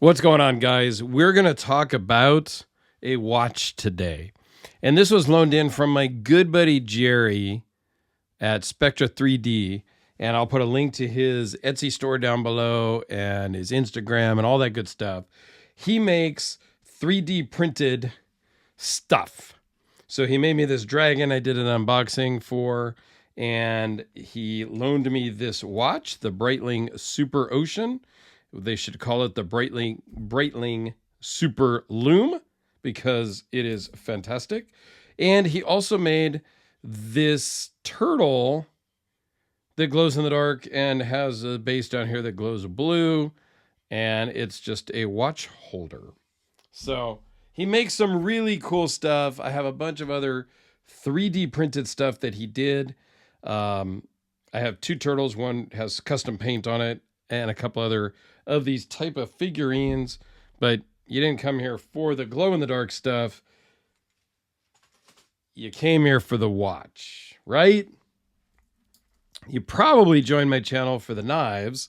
What's going on, guys? We're going to talk about a watch today. And this was loaned in from my good buddy Jerry at Spectra 3D. And I'll put a link to his Etsy store down below and his Instagram and all that good stuff. He makes 3D printed stuff. So he made me this dragon I did an unboxing for. And he loaned me this watch, the Breitling Superocean. They should call it the Breitling Super Loom because it is fantastic. And he also made this turtle that glows in the dark and has a base down here that glows blue. And it's just a watch holder. So he makes some really cool stuff. I have a bunch of other 3D printed stuff that he did. I have two turtles. One has custom paint on it and a couple other of these type of figurines, but you didn't come here for the glow in the dark stuff. You came here for the watch, right? You probably joined my channel for the knives,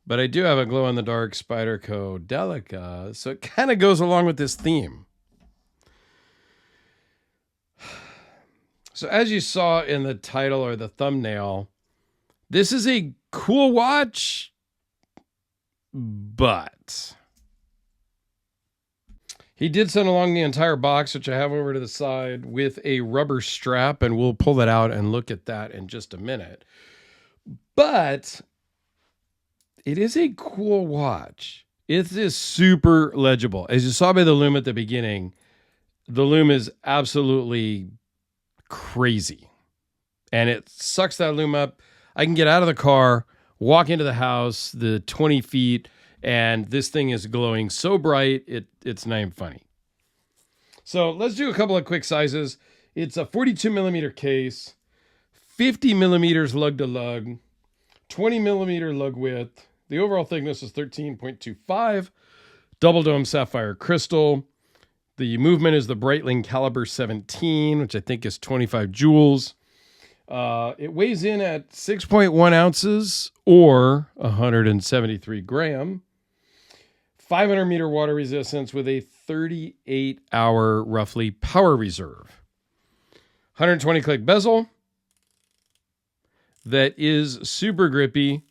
but I do have a glow in the dark Spyderco Delica, so it kind of goes along with this theme. So as you saw in the title or the thumbnail, this is a cool watch, but he did send along the entire box, which I have over to the side, with a rubber strap, and we'll pull that out and look at that in just a minute. But it is a cool watch. It is super legible. As you saw by the loom at the beginning, the loom is absolutely crazy. And it sucks that loom up. I can get out of the car, walk into the house, the 20 feet, and this thing is glowing so bright, it's not even funny. So let's do a couple of quick sizes. It's a 42 millimeter case, 50 millimeters lug to lug, 20 millimeter lug width. The overall thickness is 13.25, double dome sapphire crystal. The movement is the Breitling caliber 17, which I think is 25 joules. It weighs in at 6.1 ounces or 173 gram. 500 meter water resistance with a 38 hour roughly power reserve. 120 click bezel that is super grippy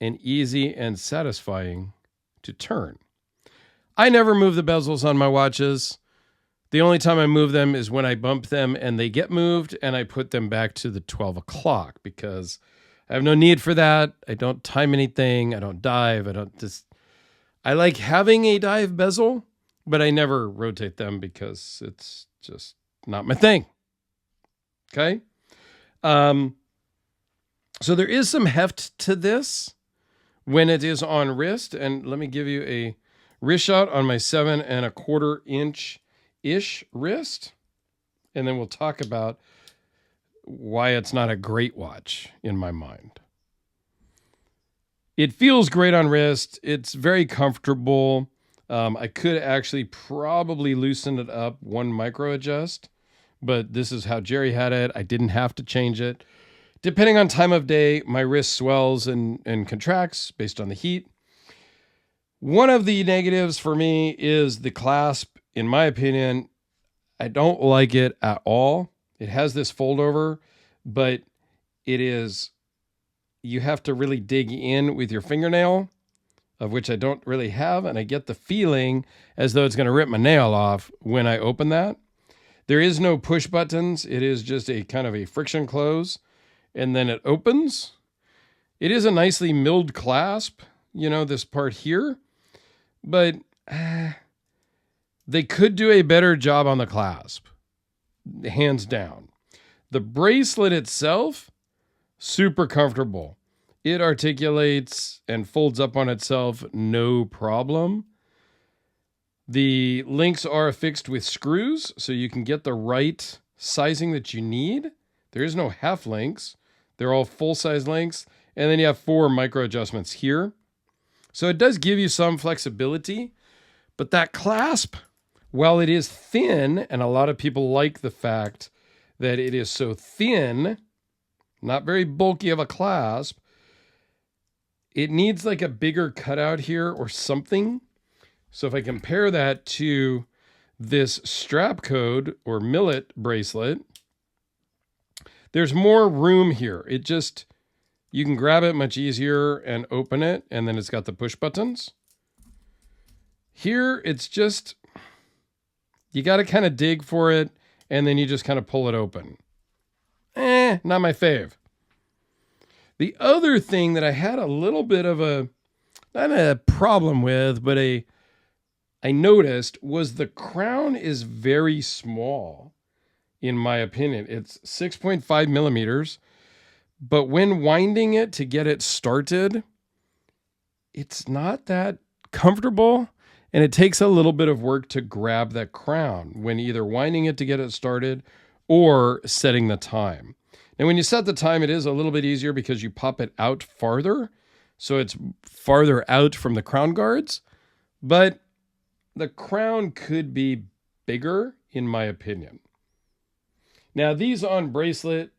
and easy and satisfying to turn. I never move the bezels on my watches. The only time I move them is when I bump them and they get moved, and I put them back to the 12 o'clock because I have no need for that. I don't time anything. I don't dive. I like having a dive bezel, but I never rotate them because it's just not my thing. Okay. So there is some heft to this when it is on wrist. And let me give you a wrist shot on my 7.25 inch-ish wrist. And then we'll talk about why it's not a great watch in my mind. It feels great on wrist. It's very comfortable. I could actually probably loosen it up one micro adjust, but this is how Jerry had it. I didn't have to change it. Depending on time of day, my wrist swells and contracts based on the heat. One of the negatives for me is the clasp. In my opinion, I don't like it at all. It has this fold over, but you have to really dig in with your fingernail, of which I don't really have. And I get the feeling as though it's going to rip my nail off when I open that. There is no push buttons. It is just a kind of a friction close, and then it opens. It is a nicely milled clasp, this part here, but they could do a better job on the clasp, hands down. The bracelet itself, super comfortable. It articulates and folds up on itself, no problem. The links are affixed with screws, so you can get the right sizing that you need. There is no half links. They're all full-size links. And then you have 4 micro adjustments here. So it does give you some flexibility. But that clasp, while it is thin, and a lot of people like the fact that it is so thin, not very bulky of a clasp, it needs like a bigger cutout here or something. So if I compare that to this strap code or millet bracelet, there's more room here. It just, you can grab it much easier and open it, and then it's got the push buttons. Here, it's just, you got to kind of dig for it, and then you just kind of pull it open. Not my fave. The other thing that I had a little bit of a, not a problem with, but I noticed was the crown is very small, in my opinion. It's 6.5 millimeters, but when winding it to get it started, it's not that comfortable, and it takes a little bit of work to grab that crown when either winding it to get it started or setting the time. And when you set the time, it is a little bit easier because you pop it out farther, so it's farther out from the crown guards, but the crown could be bigger, in my opinion. Now, these on Bracelet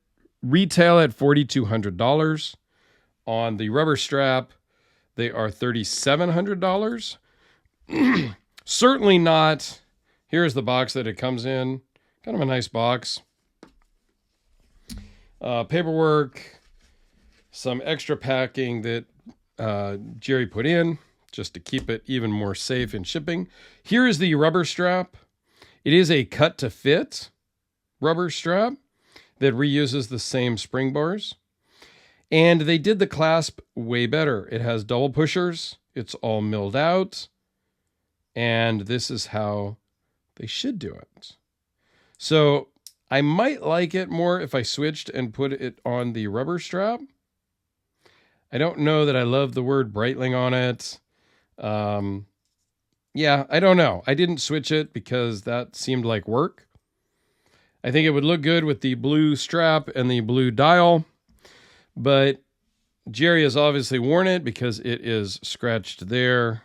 retail at $4,200. On the rubber strap, they are $3,700. Certainly not. Here's the box that it comes in. Kind of a nice box. Paperwork, some extra packing that Jerry put in just to keep it even more safe in shipping. Here is the rubber strap. It is a cut to fit rubber strap that reuses the same spring bars. And they did the clasp way better. It has double pushers. It's all milled out. And this is how they should do it. So I might like it more if I switched and put it on the rubber strap. I don't know that I love the word Breitling on it. Yeah, I don't know. I didn't switch it because that seemed like work. I think it would look good with the blue strap and the blue dial, but Jerry has obviously worn it because it is scratched there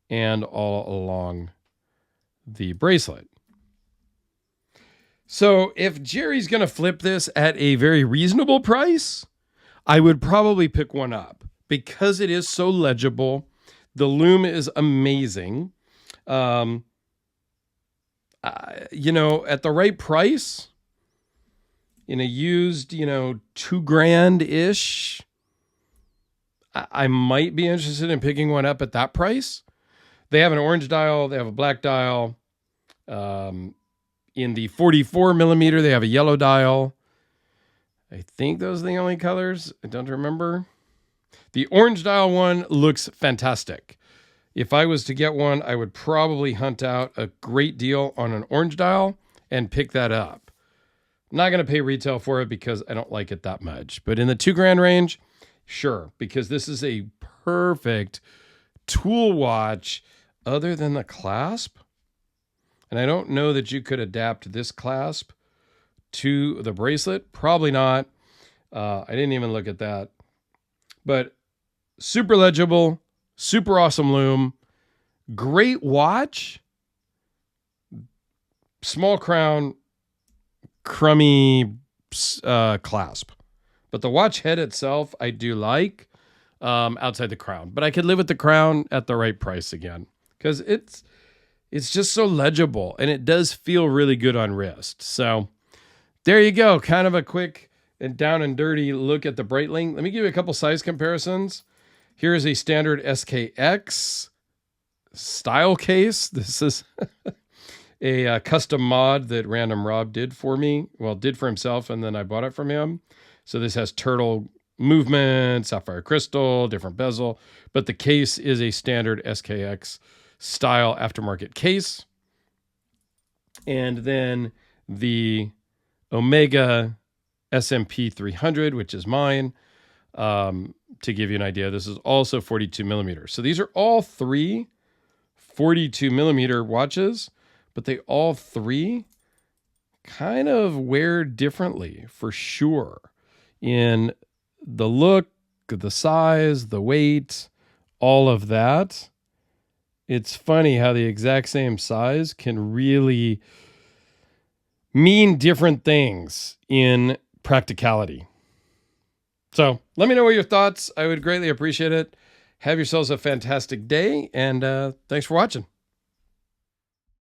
and all along the bracelet. So if Jerry's going to flip this at a very reasonable price, I would probably pick one up because it is so legible. The loom is amazing. At the right price, in a used, $2,000-ish, I might be interested in picking one up at that price. They have an orange dial. They have a black dial. In the 44 millimeter, they have a yellow dial. I think those are the only colors. I don't remember. The orange dial one looks fantastic. If I was to get one, I would probably hunt out a great deal on an orange dial and pick that up. I'm not going to pay retail for it because I don't like it that much. But in the $2,000 range, sure, because this is a perfect tool watch other than the clasp. And I don't know that you could adapt this clasp to the bracelet. Probably not. I didn't even look at that. But super legible, super awesome loom, great watch, small crown, crummy clasp. But the watch head itself, I do like outside the crown. But I could live with the crown at the right price again because it's just so legible and it does feel really good on wrist. So there you go. Kind of a quick and down and dirty look at the Breitling. Let me give you a couple size comparisons. Here is a standard SKX style case. This is a custom mod that Random Rob did for me. Well, did for himself, and then I bought it from him. So this has turtle movement, sapphire crystal, different bezel, but the case is a standard SKX style aftermarket case. And then the Omega SMP 300, which is mine. To give you an idea, this is also 42 millimeters. So these are all three 42 millimeter watches, but they all three kind of wear differently for sure in the look, the size, the weight, all of that. It's funny how the exact same size can really mean different things in practicality. So let me know what your thoughts. I would greatly appreciate it. Have yourselves a fantastic day, and thanks for watching.